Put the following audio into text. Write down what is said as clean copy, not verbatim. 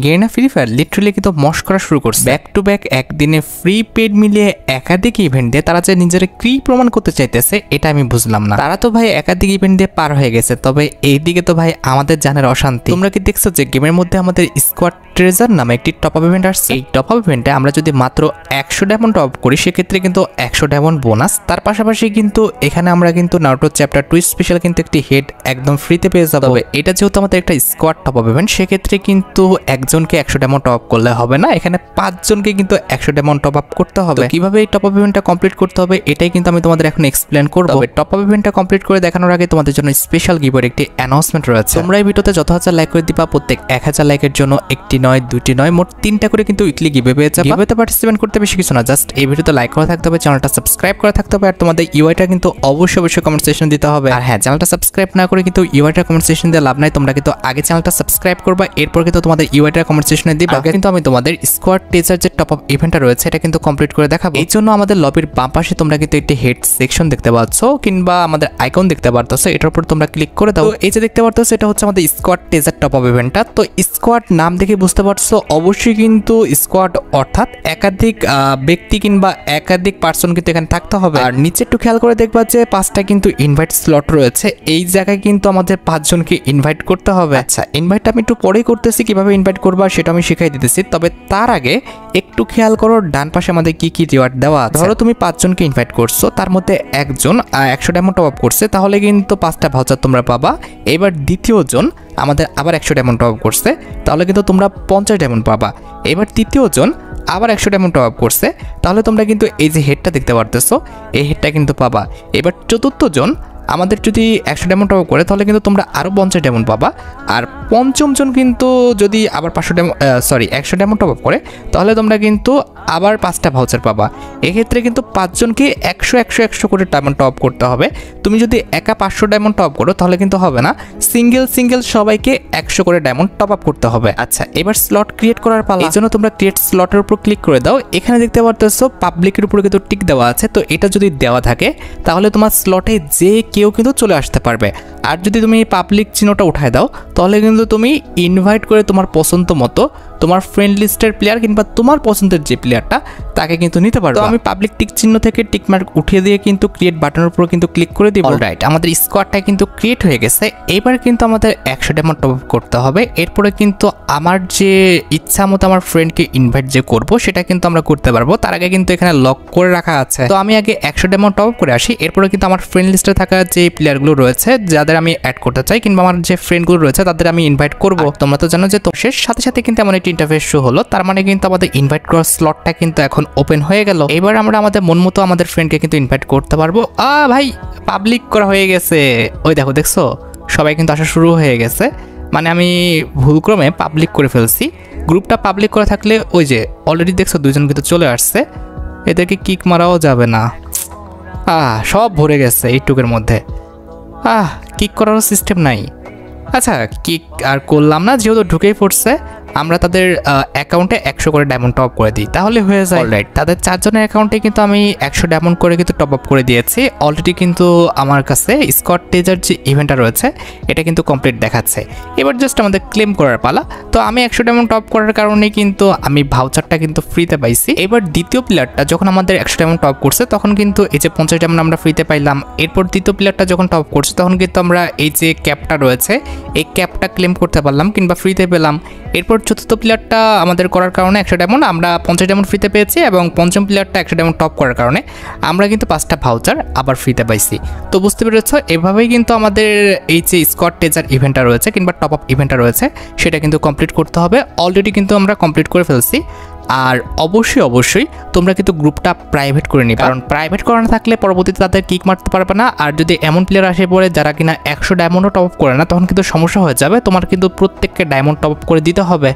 Garena free fire literally কিন্তু মস্করা শুরু করছে। ব্যাক টু ব্যাক একদিনে ফ্রি পেড মিলিয়ে একাধিক ইভেন্ট দিয়ে তারা যে নিজের কি প্রমাণ করতে চাইতেছে এটা আমি বুঝলাম না। তারা তো ভাই একাধিক ইভেন্ট দিয়ে পার হয়ে গেছে, তবে এইদিকে তো ভাই আমাদের জানের অশান্তি। তোমরা কি দেখছো যে গেমের মধ্যে আমাদের স্কোয়াড ট্রেজার নামে একটি টপ আপ ইভেন্ট আসছে। এই টপ আপ ইভেন্টে আমরা যদি মাত্র 100 ডায়মন্ড টপ করি সেক্ষেত্রে কিন্তু 100 ডায়মন্ড বোনাস। তার পাশাপাশি কিন্তু এখানে আমরা কিন্তু নারুটো চ্যাপ্টার 2 স্পেশাল কিন্তু একটি হেড একদম ফ্রিতে পেয়ে যাবো। তবে এটা যেহেতু আমাদের একটা স্কোয়াড টপ আপ ইভেন্ট সেক্ষেত্রে কিন্তু একজনকে 100 ডায়মন্ড টপ আপ করলে হবে না, এখানে 5 জনকে কিন্তু 100 ডায়মন্ড টপ আপ করতে হবে। কিভাবে এই টপ আপ ইভেন্টটা কমপ্লিট করতে হবে এটাই কিন্তু আমি তোমাদের এখন এক্সপ্লেন করব। তবে টপ আপ ইভেন্টটা কমপ্লিট করে দেখানোর আগে তোমাদের জন্য স্পেশাল গিভওয়ের একটি অ্যানাউন্সমেন্ট রয়েছে। তোমরা এই ভিডিওতে যত হাজার লাইক করে দিবা প্রত্যেক 1000 লাইকের জন্য একটি নয় দুটি নয় মোট 3টা করে কিন্তু উইকলি গিভওয়ে পেয়ে যাবে। গিভওয়েতে পার্টিসিপেট করতে বেশি কিছু না, জাস্ট এই ভিডিওতে লাইক করা থাকতে হবে, চ্যানেলটা সাবস্ক্রাইব করা থাকতে হবে, আর তোমাদের ইউআইটা কিন্তু অবশ্যই কমেন্ট সেকশনে দিতে হবে। আর হ্যাঁ, চ্যানেলটা সাবস্ক্রাইব না করে কিন্তু ইউআইটা কমেন্ট সেকশন দিয়ে লাভ নাই। তোমরা কিন্তু আগে চ্যানেলটা সাবস্ক্রাইব করবা, এরপর কিন্তু তোমাদের ইউআইটা কমেন্ট সেকশনে দিবা। আগে কিন্তু আমি তোমাদের স্কোয়াড টেজার যে টপ আপ ইভেন্টটা রয়েছে এটা কিন্তু কমপ্লিট করে দেখাবো। এই জন্য আমাদের লবির বাম পাশে তোমরা কিন্তু একটি হেড সেকশন দেখতে পাচ্ছ কিংবা আমাদের আইকন দেখতে পারতেছো, এটার উপর তোমরা ক্লিক করে দাও। এই যে দেখতে পারতেছো এটা হচ্ছে আমাদের স্কোয়াড টেজার টপ আপ ইভেন্টটা। তো স্কোয়াড নাম দেখে বুঝতে পারছো অবশ্যই কিন্তু স্কোয়াড অর্থাৎ একাধিক ব্যক্তি কিংবা একাধিক পার্সন কিন্তু এখানে থাকতে হবে। আর নিচে একটু খেয়াল করে দেখবা যে 5টা কিন্তু ইনভাইট স্লট রয়েছে, এই জায়গায় কিন্তু আমাদের 5 জনকে ইনভাইট করতে হবে। আচ্ছা, ইনভাইটটা আমি একটু পরেই করতেছি, কিভাবে ইনভাইট করবা সেটা আমি শিখাই দিতেছি। তবে তার আগে একটু খেয়াল করো ডান পাশে আমাদের কি কি রিওয়ার্ড দেওয়া আছে। ধরো তুমি 5 জনকে ইনভাইট করছো, তার মধ্যে একজন 100 ডায়মন্ড টপ আপ করছে, তাহলে কিন্তু 5টা ভাউচার তোমরা পাবা। এবার দ্বিতীয় জন আমাদের আবার 100 ডায়মন্ড টপ আপ করছে, তাহলে কিন্তু তোমরা 50 ডায়মন্ড পাবা। এবার তৃতীয় জন আবার 100 ডায়মন্ড টপ আপ করছে, তাহলে তোমরা কিন্তু এই যে হেডটা দেখতে পারতেছো এই হেডটা কিন্তু পাবা। এবার চতুর্থ জন আমাদের যদি 100 ডায়মন্ড টপ আপ করে তাহলে কিন্তু তোমরা আরও 50 ডায়মন্ড পাবা। আর পঞ্চম জন কিন্তু যদি আবার 100 ডায়মন্ড টপ আপ করে তাহলে তোমরা কিন্তু আবার 5টা ভাউচার পাবা। এক্ষেত্রে কিন্তু 5 জনকে 100 করে ডায়মন্ড টপ আপ করতে হবে। তুমি যদি একা 500 ডায়মন্ড টপ আপ করো তাহলে কিন্তু হবে না, সিঙ্গেল সবাইকে 100 করে ডায়মন্ড টপ আপ করতে হবে। আচ্ছা, এবার স্লট ক্রিয়েট করার পালা। এই জন্য তোমরা ক্রিয়েট স্লটের উপর ক্লিক করে দাও। এখানে দেখতে পারতেছো পাবলিকের উপরে কিন্তু টিক দেওয়া আছে, তো এটা যদি দেওয়া থাকে তাহলে তোমার স্লটে যে কেউ কিন্তু চলে আসতে পারবে। আর যদি তুমি পাবলিক চিহ্নটা উঠায় দাও তাহলে কিন্তু তুমি ইনভাইট করে তোমার পছন্দ মতো তোমার ফ্রেন্ড লিস্টের প্লেয়ার কিংবা তোমার পছন্দের যে প্লেয়ারটা তাকে কিন্তু নিতে পারবে। তো আমি পাবলিক টিক চিহ্ন থেকে টিক মার্ক উঠিয়ে দিয়ে কিন্তু ক্রিয়েট বাটনের উপর কিন্তু ক্লিক করে দিব। অলরাইট, আমাদের স্কোয়াডটা কিন্তু ক্রিয়েট হয়ে গেছে। এবার কিন্তু আমাদের 100 ডায়মন্ড টপ আপ করতে হবে। এরপরে কিন্তু আমার যে ইচ্ছা মতো আমার ফ্রেন্ডকে ইনভাইট যে করব সেটা কিন্তু আমরা করতে পারবো। তার আগে কিন্তু এখানে লক করে রাখা আছে, তো আমি আগে 100 ডায়মন্ড টপ আপ করে আসি। এরপরে কিন্তু আমার ফ্রেন্ড লিস্টে থাকা যে প্লেয়ারগুলো রয়েছে যাদের আমি অ্যাড করতে চাই কিংবা আমার যে ফ্রেন্ডগুলো রয়েছে তাদের আমি ইনভাইট করব। তোমরা তো জানো যে তোর সাথে কিন্তু এমন একটি ইন্টারফেস শো হলো, তার মানে কিন্তু আমাদের ইনভাইট করার স্লটটা কিন্তু এখন ওপেন হয়ে গেল। এবার আমরা আমাদের মন মতো আমাদের ফ্রেন্ডকে কিন্তু ইনভাইট করতে পারবো। ভাই পাবলিক করা হয়ে গেছে, ওই দেখছো সবাই কিন্তু আসা শুরু হয়ে গেছে। মানে আমি ভুলক্রমে পাবলিক করে ফেলছি। গ্রুপটা পাবলিক করা থাকলে ওই যে অলরেডি দেখছো 2 জন কিন্তু চলে আসছে, এদেরকে কিক মারাও যাবে না। সব ভরে গেছে এইটুকের মধ্যে, কিক করারও সিস্টেম নাই। আচ্ছা, কিক আর করলাম না, যেহেতু ঢুকেই পড়ছে আমরা তাদের অ্যাকাউন্টে 100 করে ডায়মন্ড টপ আপ করে দিই, তাহলে হয়ে যায়। অলরাইট, তাদের 4 জনের অ্যাকাউন্টে কিন্তু আমি 100 ডায়মন্ড করে কিন্তু টপ আপ করে দিয়েছি অলরেডি। কিন্তু আমার কাছে স্কোয়াড টেজার যে ইভেন্টটা রয়েছে এটা কিন্তু কমপ্লিট দেখাচ্ছে। এবার জাস্ট আমাদের ক্লেম করার পালা। তো আমি 100 ডায়মন্ড টপ করার কারণে কিন্তু আমি ভাউচারটা কিন্তু ফ্রিতে পাইছি। এবার দ্বিতীয় প্লেয়ারটা যখন আমাদের 100 ডায়মন্ড টপ করছে তখন কিন্তু এই যে 50 ডায়মন্ড আমরা ফ্রিতে পাইলাম। এরপর তৃতীয় প্লেয়ারটা যখন টপ করছে তখন কিন্তু আমরা এই যে ক্যাপটা রয়েছে এই ক্যাপটা ক্লেম করতে পারলাম কিংবা ফ্রিতে পেলাম। এরপর চতুর্থ প্লেয়ারটা আমাদের করার কারণে 100 ডায়মন্ড আমরা 50 ডায়মন্ড ফ্রিতে পেয়েছি, এবং পঞ্চম প্লেয়ারটা 100 ডায়মন্ড টপ করার কারণে আমরা কিন্তু 5টা ভাউচার আবার ফ্রিতে পাইছি। তো বুঝতে পেরেছো, এভাবেই কিন্তু আমাদের এই যে স্কোয়াড টেজার ইভেন্টটা রয়েছে কিংবা টপ আপ ইভেন্টটা রয়েছে সেটা কিন্তু কমপ্লিট করতে হবে। অলরেডি কিন্তু আমরা কমপ্লিট করে ফেলছি। আর অবশ্যই তোমরা কিন্তু গ্রুপটা প্রাইভেট করে নিবে, কারণ প্রাইভেট করা না থাকলে পরবর্তীতে তাদের কিক মারতে পারবে না। আর যদি এমন প্লেয়ার আসে পড়ে যারা কিনা 100 ডায়মন্ডও টপ আপ করে না তখন কিন্তু সমস্যা হয়ে যাবে, তোমার কিন্তু প্রত্যেককে ডায়মন্ড টপ আপ করে দিতে হবে।